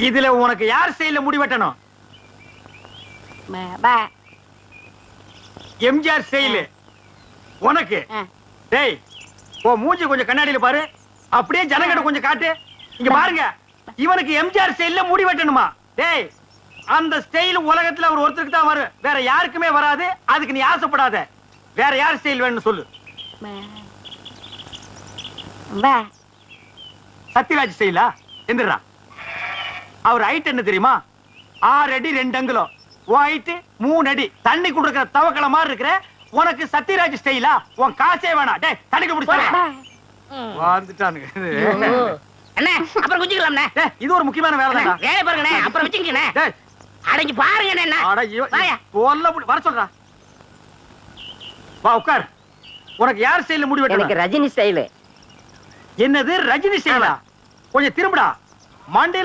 இதுல உனக்கு யார் ஸ்டைல்ல முடி வெட்டணும்? எம்ஜிஆர் ஸ்டைல் உனக்கு. டேய் ஓ மூஞ்சி கொஞ்சம் கண்ணாடியில பாரு, அப்படியே ஜனங்கட கொஞ்சம் காட்டு. இங்க பாருங்க, இவனுக்கு எம்ஜிஆர் ஸ்டைல்ல முடி வெட்டணுமா? டேய் அந்த ஸ்டைல் உலகத்துல அவர் ஒருத்தருக்கு தான் வரும், வேற யாருக்குமே வராது. அதுக்கு நீ ஆசைப்படாத. வேற யார் ஸ்டைல் வேணும்னு சொல்லு. சத்யராஜ் ஸ்டைலா? எந்திரா. அவர் ஹைட் என்ன தெரியுமா? 6 அடி 2 அங்குலம். ஹைட் 3 அடி. தண்ணி குடுக்கிற தவக்கல மாதிரி இருக்கிற உனக்கு சத்யராஜ் ஸ்டைலா? உன் காசே வேணாம். டேய் தண்ணிக்கு பிடிச்சு வந்துட்டானுங்க. அண்ணே அப்புறம் குஞ்சிக்கலாம்ண்ணே. டேய் இது ஒரு முக்கியமான வேலை தான். வேலை பாருங்கண்ணே, அப்புறம் வச்சுக்கண்ணே. டேய் அடங்கி பாருங்க என்ன. அட சொல்ல வர சொல்றா. வா உட்கார். உனக்கு யார் ஸ்டைல்ல முடி வெட்டணும்? எனக்கு ரஜினி ஸ்டைல். என்னது ரஜினி ஸ்டைலா? கொஞ்சம் திரும்புடா. மண்டே